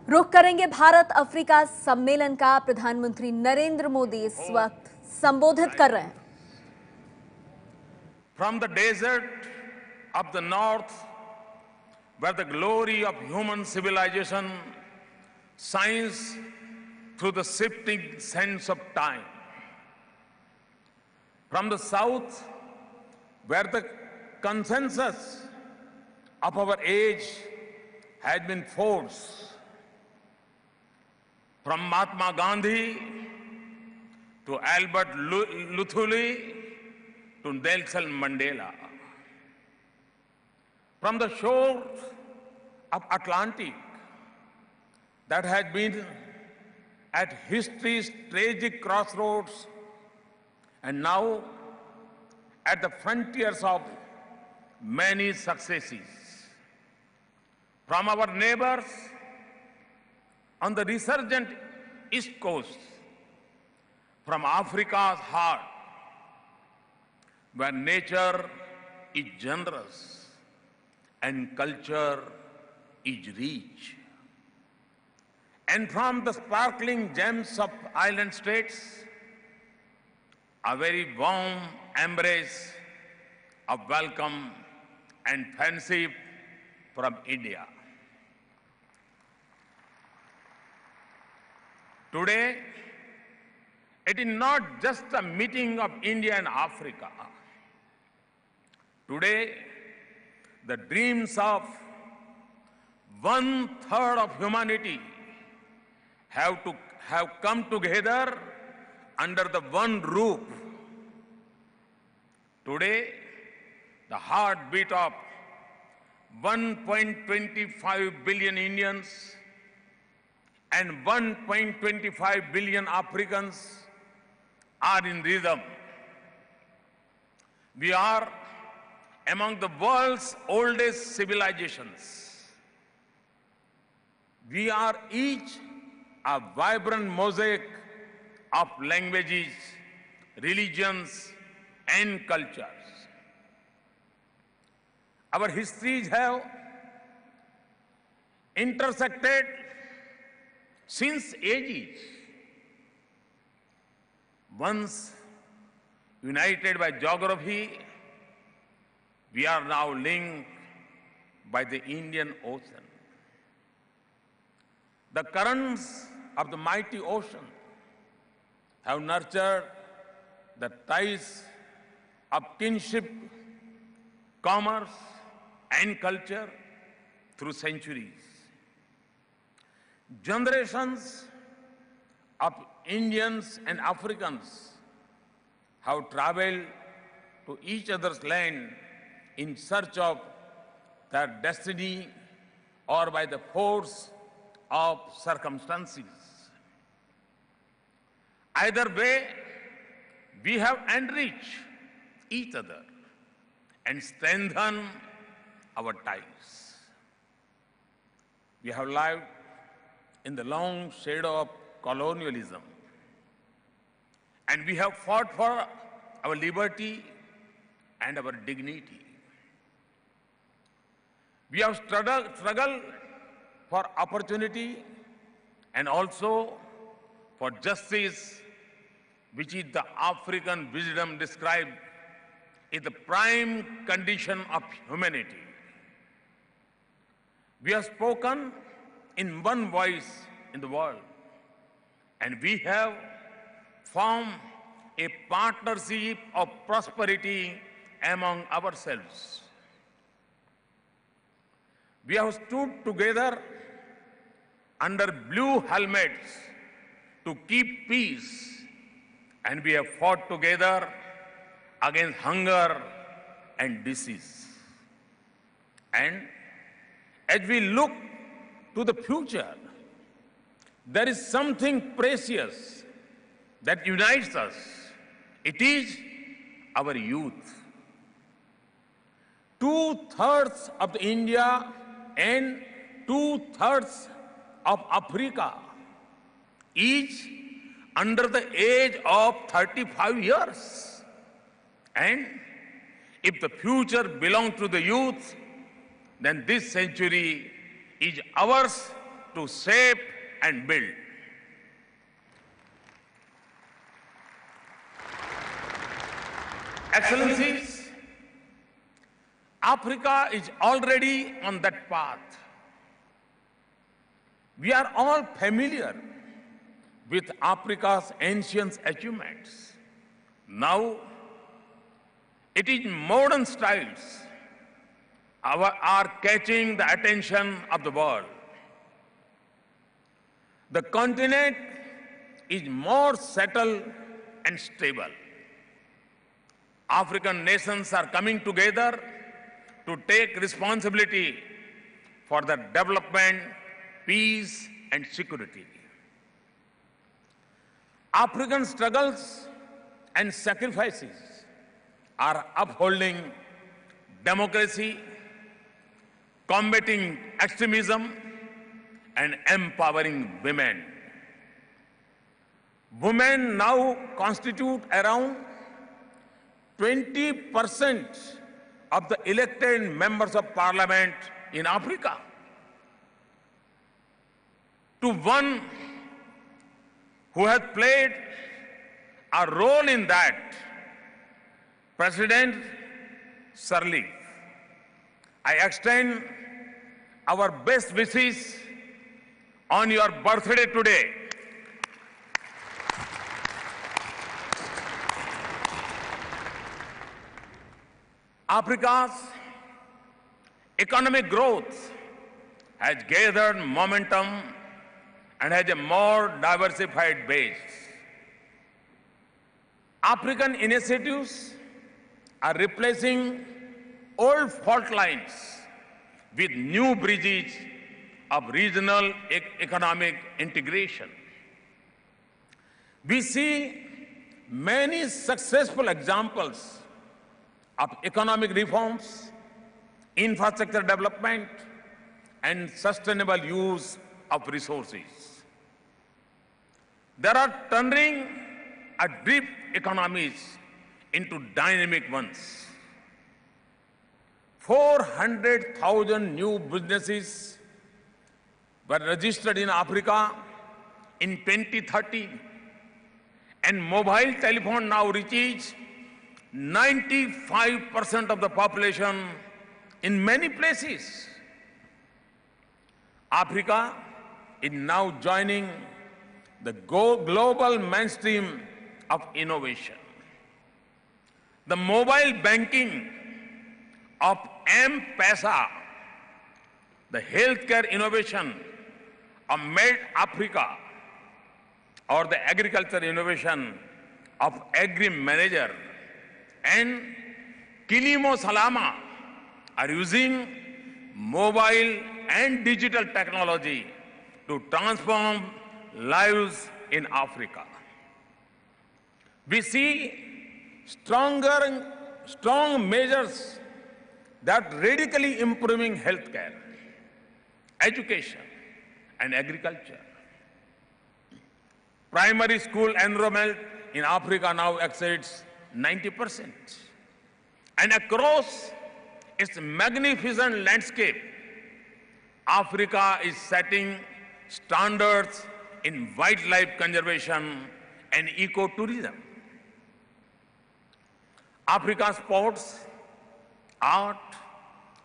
रुख करेंगे भारत अफ्रीका सम्मेलन का। प्रधानमंत्री नरेंद्र मोदी इस वक्त संबोधित कर रहे हैं। From the desert of the north, where the glory of human civilization shines through the shifting sands of time. From the south, where the consensus of our age has been forged. From Mahatma Gandhi to Albert Luthuli to Nelson Mandela. From the shores of Atlantic that has been at history's tragic crossroads and now at the frontiers of many successes. From our neighbors on the resurgent East Coast, from Africa's heart, where nature is generous and culture is rich, and from the sparkling gems of island states, a very warm embrace of welcome and friendship from India. Today, it is not just a meeting of India and Africa. Today, the dreams of 1/3 of humanity have come together under the one roof. Today, the heartbeat of 1.25 billion Indians and 1.25 billion Africans are in rhythm. We are among the world's oldest civilizations. We are each a vibrant mosaic of languages, religions, and cultures. Our histories have intersected since ages. Once united by geography, we are now linked by the Indian Ocean. The currents of the mighty ocean have nurtured the ties of kinship, commerce, and culture through centuries. Generations of Indians and Africans have traveled to each other's land in search of their destiny or by the force of circumstances. Either way, we have enriched each other and strengthened our ties. We have lived in the long shadow of colonialism, and we have fought for our liberty and our dignity. We have struggled for opportunity and also for justice, which is the African wisdom described as the prime condition of humanity. We have spoken in one voice in the world, and we have formed a partnership of prosperity among ourselves. We have stood together under blue helmets to keep peace, and we have fought together against hunger and disease. And as we look to the future, there is something precious that unites us. It is our youth. 2/3 of India and 2/3 of Africa, each under the age of 35 years. And if the future belongs to the youth, then this century is ours to shape and build. Excellencies, Africa is already on that path. We are all familiar with Africa's ancient achievements. Now, it is modern styles are catching the attention of the world. The continent is more settled and stable. African nations are coming together to take responsibility for the development, peace, and security. African struggles and sacrifices are upholding democracy, combating extremism, and empowering women. Women now constitute around 20% of the elected members of parliament in Africa. To one who has played a role in that, President Sirleaf, I extend our best wishes on your birthday today. Africa's economic growth has gathered momentum and has a more diversified base. African initiatives are replacing old fault lines with new bridges of regional economic integration. We see many successful examples of economic reforms, infrastructure development, and sustainable use of resources. There are turning a deep economies into dynamic ones. 400,000 new businesses were registered in Africa in 2013, and mobile telephone now reaches 95% of the population in many places. Africa is now joining the global mainstream of innovation. The mobile banking of M-Pesa, the healthcare innovation of Made Africa, or the agriculture innovation of Agri-Manager, and Kilimo Salama are using mobile and digital technology to transform lives in Africa. We see strong measures that radically improving healthcare, education, and agriculture. Primary school enrollment in Africa now exceeds 90%. And across its magnificent landscape, Africa is setting standards in wildlife conservation and ecotourism. Africa's sports, art,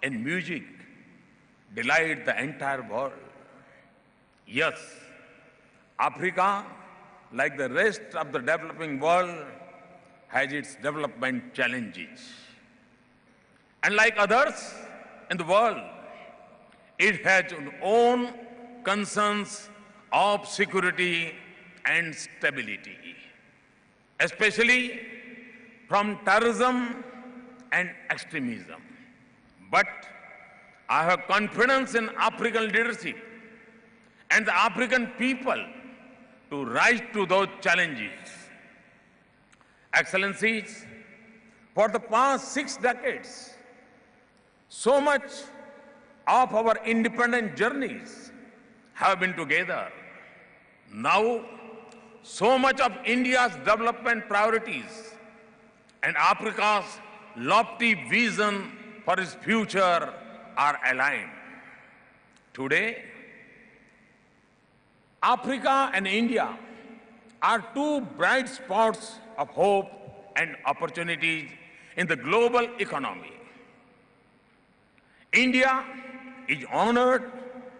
and music delight the entire world. Yes, Africa, like the rest of the developing world, has its development challenges. And like others in the world, it has its own concerns of security and stability, especially from terrorism and extremism. But I have confidence in African leadership and the African people to rise to those challenges. Excellencies, for the past 6 decades, so much of our independent journeys have been together. Now, so much of India's development priorities and Africa's lofty vision for its future are aligned. Today, Africa and India are two bright spots of hope and opportunities in the global economy. India is honored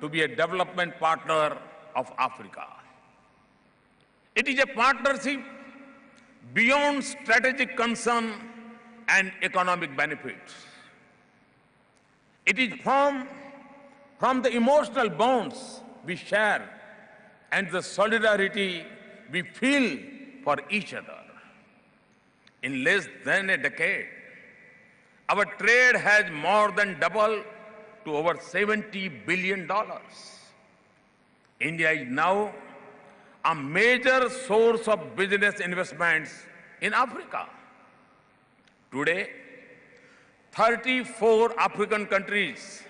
to be a development partner of Africa. It is a partnership beyond strategic concern and economic benefits. It is from the emotional bonds we share and the solidarity we feel for each other. In less than a decade, our trade has more than doubled to over $70 billion. India is now a major source of business investments in Africa. Today, 34 African countries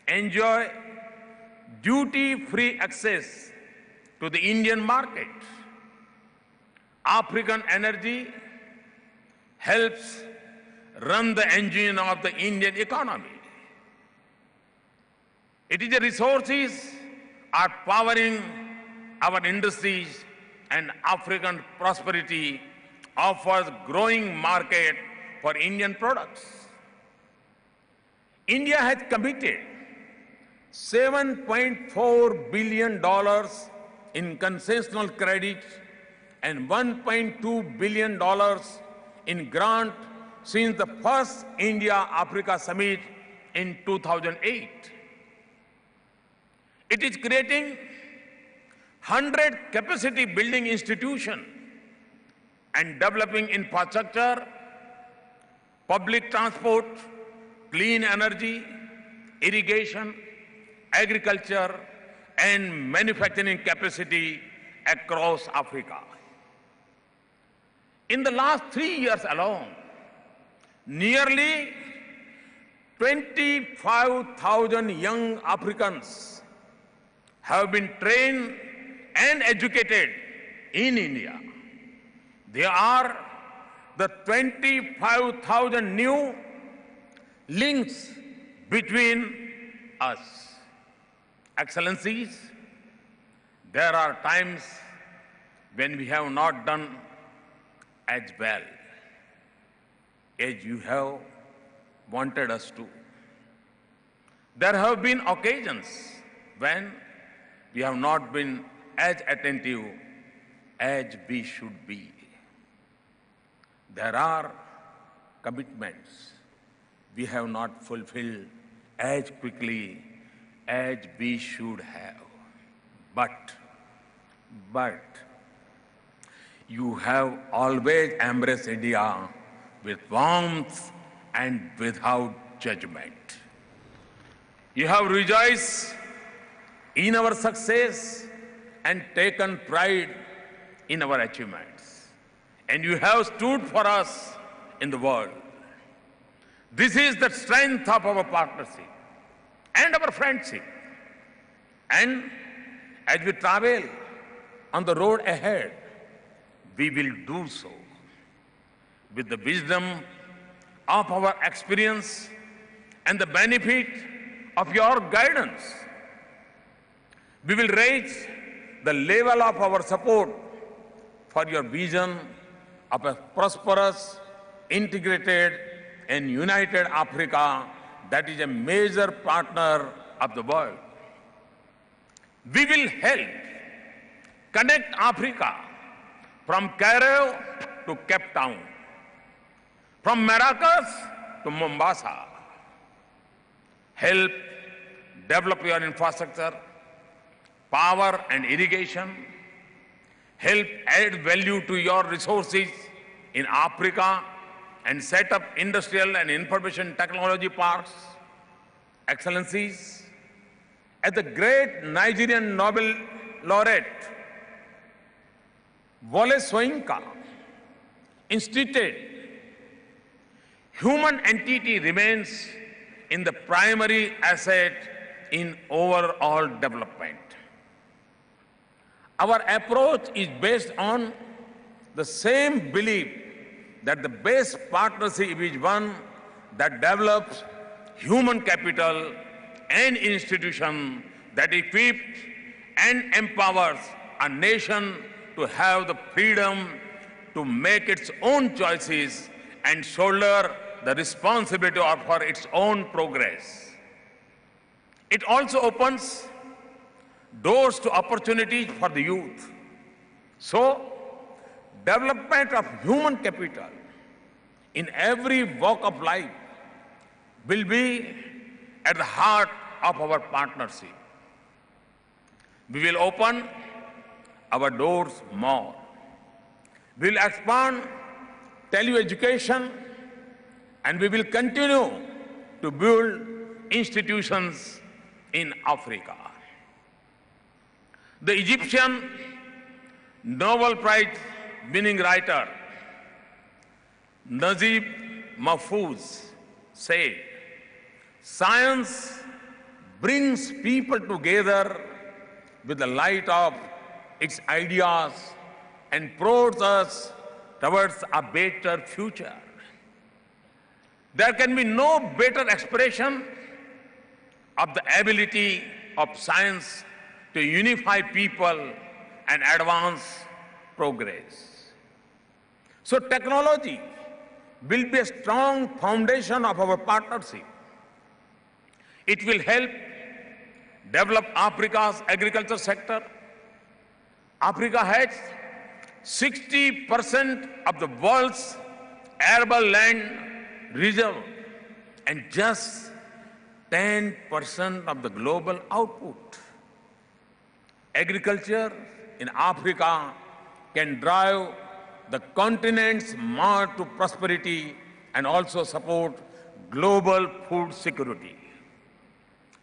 enjoy duty-free access to the Indian market. African energy helps run the engine of the Indian economy. It is the resources are powering our industries, and African prosperity offers growing market for Indian products. India has committed $7.4 billion in concessional credit and $1.2 billion in grant since the first India-Africa summit in 2008. It is creating 100 capacity building institutions and developing infrastructure, public transport, clean energy, irrigation, agriculture, and manufacturing capacity across Africa. In the last 3 years alone, nearly 25,000 young Africans have been trained and educated in India. They are the 25,000 new links between us. Excellencies, there are times when we have not done as well as you have wanted us to. There have been occasions when we have not been as attentive as we should be. There are commitments we have not fulfilled as quickly as we should have. But you have always embraced India with warmth and without judgment. You have rejoiced in our success and taken pride in our achievements. And you have stood for us in the world. This is the strength of our partnership and our friendship. And as we travel on the road ahead, we will do so with the wisdom of our experience and the benefit of your guidance. We will raise the level of our support for your vision of a prosperous, integrated, and united Africa that is a major partner of the world. We will help connect Africa from Cairo to Cape Town, from Maracas to Mombasa. Help develop your infrastructure, power and irrigation. Help add value to your resources in Africa and set up industrial and information technology parks. Excellencies, as the great Nigerian Nobel laureate Wole Soyinka instituted, human entity remains in the primary asset in overall development. Our approach is based on the same belief that the best partnership is one that develops human capital and institution that equipped and empowers a nation to have the freedom to make its own choices and shoulder the responsibility for its own progress. It also opens doors to opportunities for the youth. So, development of human capital in every walk of life will be at the heart of our partnership. We will open our doors more. We will expand tele-education, and we will continue to build institutions in Africa. The Egyptian Nobel Prize winning writer Najib Mahfouz said, "Science brings people together with the light of its ideas and prods us towards a better future." There can be no better expression of the ability of science to unify people and advance progress. So technology will be a strong foundation of our partnership. It will help develop Africa's agriculture sector. Africa has 60% of the world's arable land reserve and just 10% of the global output. Agriculture in Africa can drive the continent's march to prosperity and also support global food security.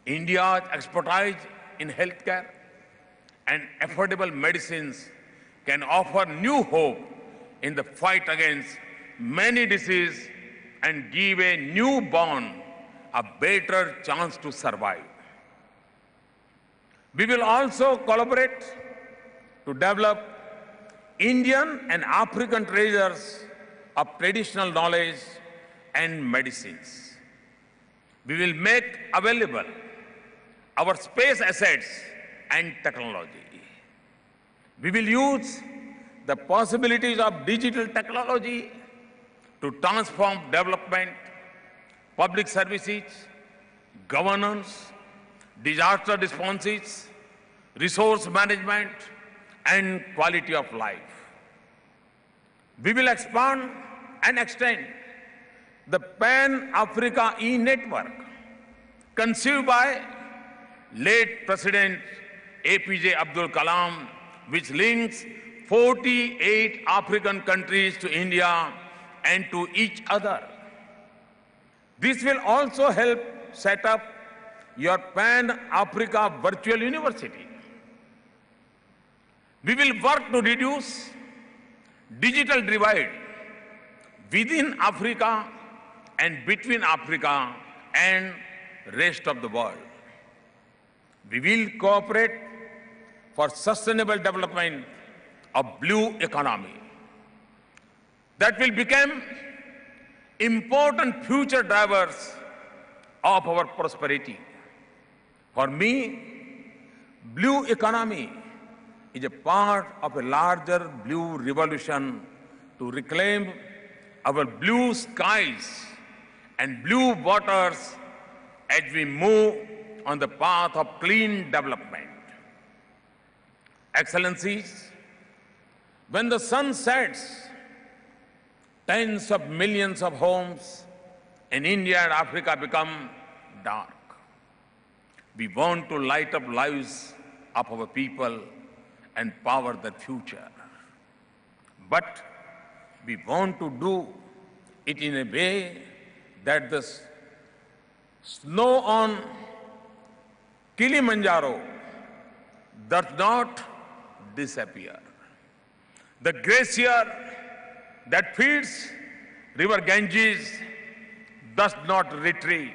India's expertise in healthcare and affordable medicines can offer new hope in the fight against many diseases and give a newborn a better chance to survive. We will also collaborate to develop Indian and African treasures of traditional knowledge and medicines. We will make available our space assets and technology. We will use the possibilities of digital technology to transform development, public services, governance, disaster responses, resource management, and quality of life. We will expand and extend the Pan-Africa E-Network conceived by late President APJ Abdul Kalam, which links 48 African countries to India and to each other. This will also help set up your Pan-Africa Virtual University. We will work to reduce digital divide within Africa and between Africa and rest of the world. We will cooperate for sustainable development of blue economy that will become important future drivers of our prosperity. For me, blue economy is a part of a larger blue revolution to reclaim our blue skies and blue waters as we move on the path of clean development. Excellencies, when the sun sets, tens of millions of homes in India and Africa become dark. We want to light up lives of our people and power the future. But we want to do it in a way that the snow on Kilimanjaro does not disappear. The glacier that feeds river Ganges does not retreat.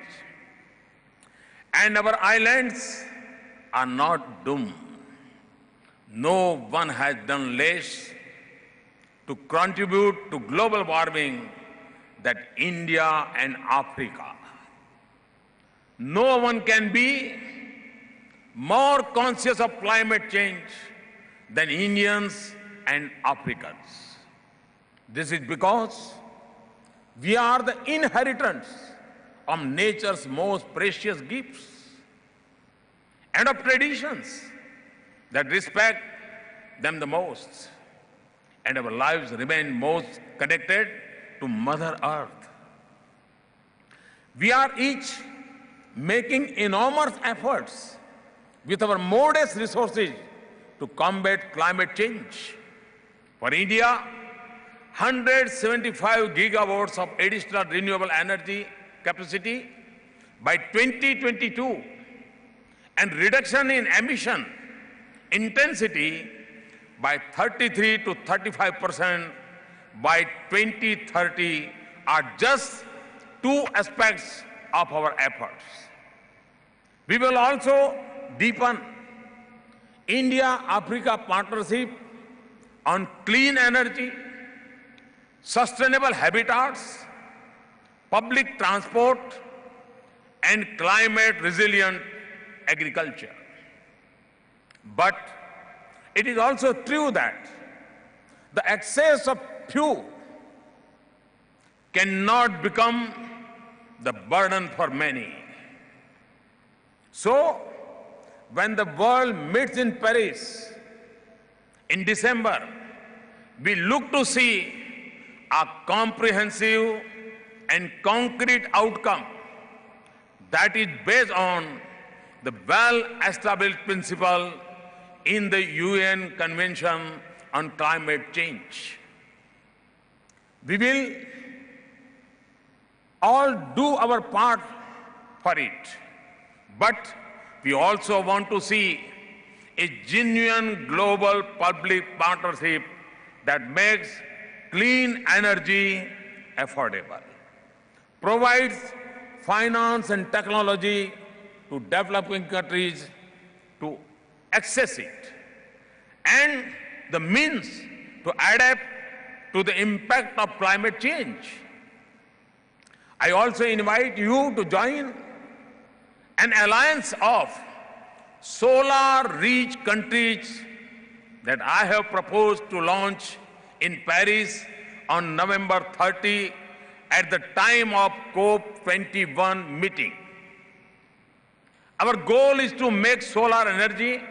And our islands are not doomed. No one has done less to contribute to global warming than India and Africa. No one can be more conscious of climate change than Indians and Africans. This is because we are the inheritors of nature's most precious gifts and of traditions that respect them the most, and our lives remain most connected to Mother Earth. We are each making enormous efforts with our modest resources to combat climate change. For India, 175 gigawatts of additional renewable energy capacity by 2022 and reduction in emission intensity by 33 to 35% by 2030 are just two aspects of our efforts. We will also deepen India-Africa partnership on clean energy, sustainable habitats, public transport, and climate-resilient agriculture. But it is also true that the excess of few cannot become the burden for many. So, when the world meets in Paris in December, we look to see a comprehensive and concrete outcome that is based on the well-established principle in the UN Convention on Climate Change. We will all do our part for it, but we also want to see a genuine global public partnership that makes clean energy affordable, provides finance and technology to developing countries to access it, and the means to adapt to the impact of climate change. I also invite you to join an alliance of solar-rich countries that I have proposed to launch in Paris on November 30 at the time of COP21 meeting. Our goal is to make solar energy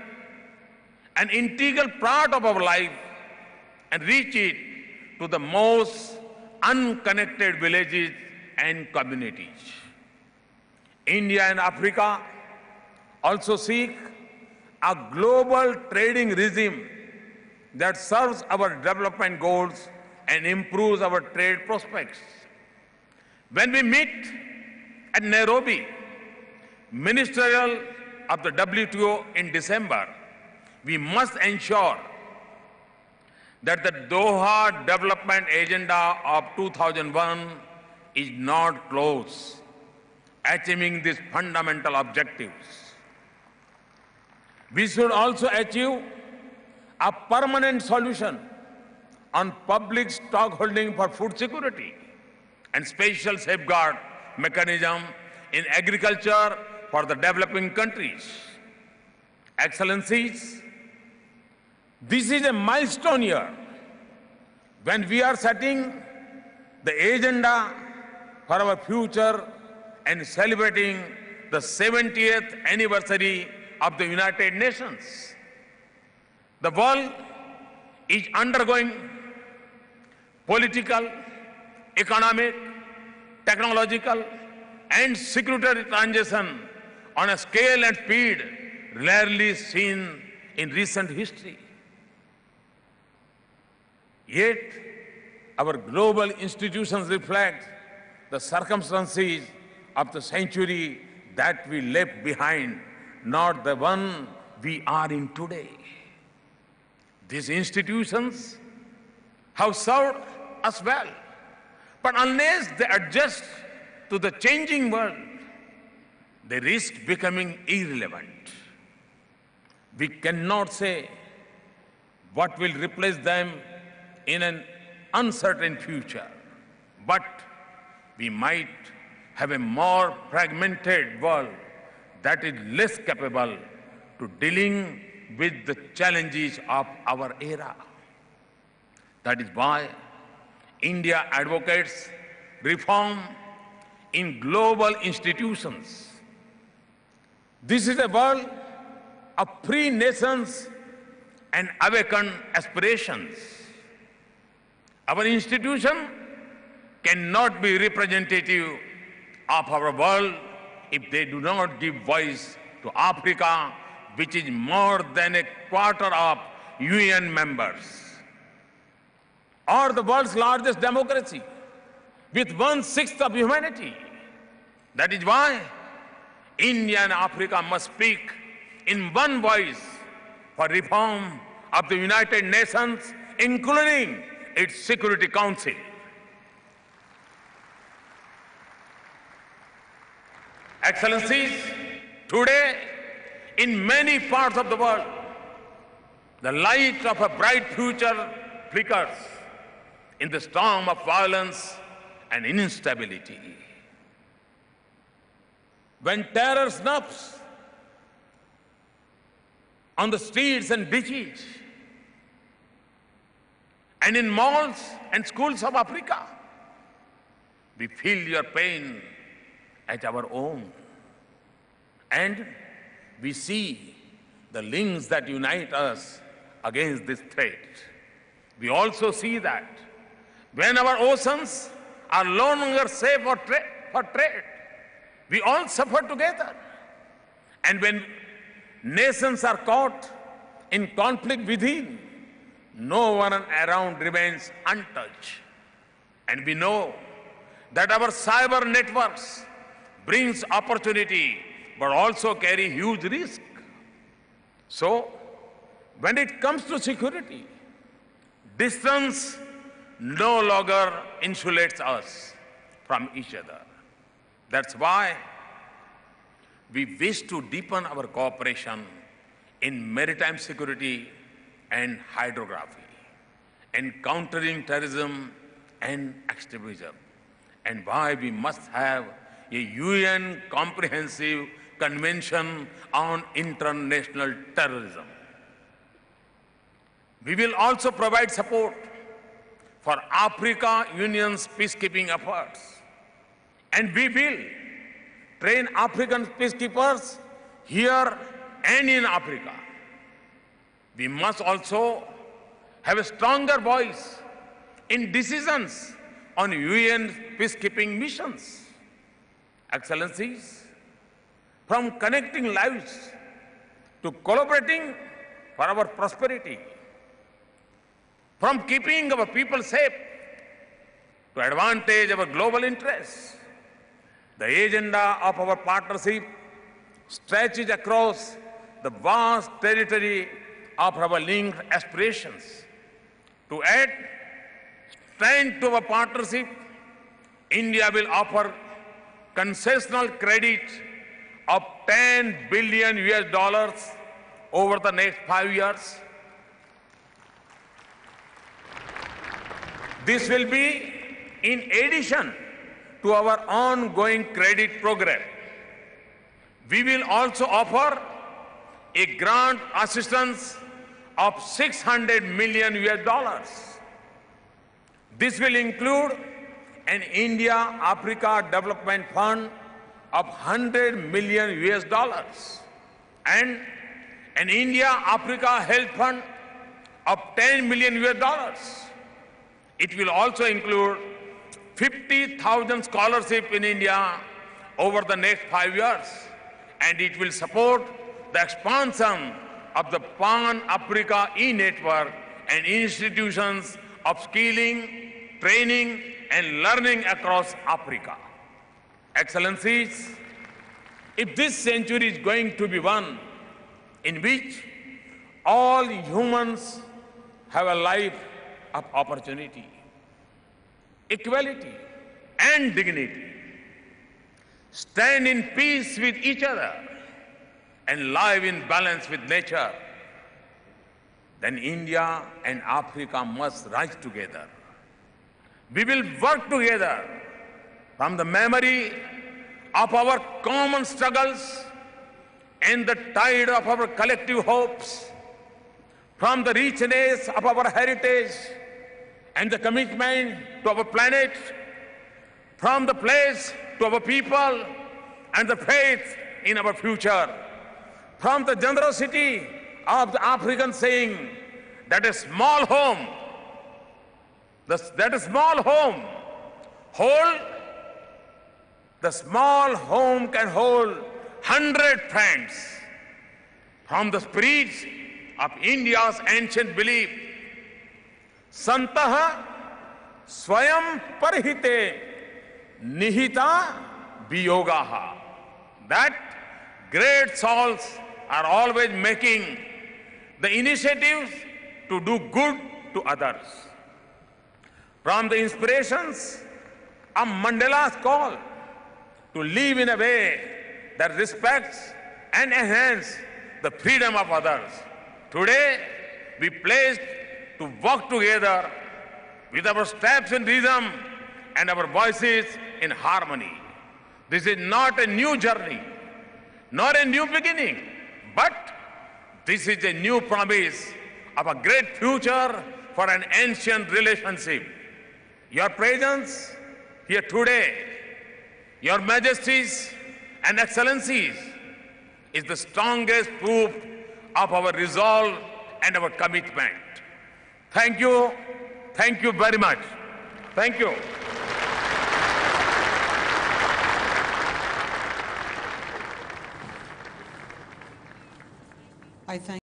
an integral part of our life and reach it to the most unconnected villages and communities. India and Africa also seek a global trading regime that serves our development goals and improves our trade prospects. When we meet at Nairobi, ministerial of the WTO in December, we must ensure that the Doha Development Agenda of 2001 is not close, achieving these fundamental objectives. We should also achieve a permanent solution on public stockholding for food security and special safeguard mechanism in agriculture for the developing countries. Excellencies, this is a milestone year when we are setting the agenda for our future and celebrating the 70th anniversary of the United Nations. The world is undergoing political, economic, technological, and security transition on a scale and speed rarely seen in recent history. Yet, our global institutions reflect the circumstances of the century that we left behind, not the one we are in today. These institutions have served us well, but unless they adjust to the changing world, they risk becoming irrelevant. We cannot say what will replace them in an uncertain future, but we might have a more fragmented world that is less capable to dealing with the challenges of our era. That is why India advocates reform in global institutions. This is a world of free nations and awakened aspirations. Our institution cannot be representative of our world if they do not give voice to Africa, which is more than a quarter of UN members, or the world's largest democracy with 1/6 of humanity. That is why India and Africa must speak in one voice for reform of the United Nations, including its Security Council. Excellencies, today in many parts of the world, the light of a bright future flickers in the storm of violence and instability. When terror snaps on the streets and beaches, and in malls and schools of Africa, we feel your pain at our own. And we see the links that unite us against this threat. We also see that when our oceans are no longer safe for trade, we all suffer together. And when nations are caught in conflict within, no one around remains untouched. And we know that our cyber networks brings opportunity but also carry huge risk. So, when it comes to security, distance no longer insulates us from each other. That's why we wish to deepen our cooperation in maritime security and hydrography, and countering terrorism and extremism, and why we must have a UN comprehensive convention on international terrorism. We will also provide support for Africa Union's peacekeeping efforts, and we will train African peacekeepers here and in Africa. We must also have a stronger voice in decisions on UN peacekeeping missions. Excellencies, from connecting lives to collaborating for our prosperity, from keeping our people safe to advantage our global interests, the agenda of our partnership stretches across the vast territory of our linked aspirations. To add strength to our partnership, India will offer concessional credit of $10 billion over the next 5 years. This will be in addition to our ongoing credit program. We will also offer a grant assistance of $600 million. This will include an India-Africa Development Fund of $100 million and an India-Africa Health Fund of $10 million. It will also include 50,000 scholarships in India over the next 5 years, and it will support the expansion of the Pan-Africa e-network and institutions of skilling, training, and learning across Africa. Excellencies, if this century is going to be one in which all humans have a life of opportunity, equality, and dignity, stand in peace with each other, and live in balance with nature, then India and Africa must rise together. We will work together from the memory of our common struggles and the tide of our collective hopes, from the richness of our heritage and the commitment to our planet, from the pledge to our people and the faith in our future, from the generosity of the African saying that a small home, the small home can hold 100 friends. From the spirit of India's ancient belief, Santah Swayam Parhite Nihita Viyogaha, that great souls are always making the initiatives to do good to others. From the inspirations of Mandela's call to live in a way that respects and enhances the freedom of others, today we pledge to work together with our steps in rhythm and our voices in harmony. This is not a new journey, nor a new beginning, but this is a new promise of a great future for an ancient relationship. Your presence here today, Your Majesties and Excellencies, is the strongest proof of our resolve and our commitment. Thank you very much. Thank you. I thank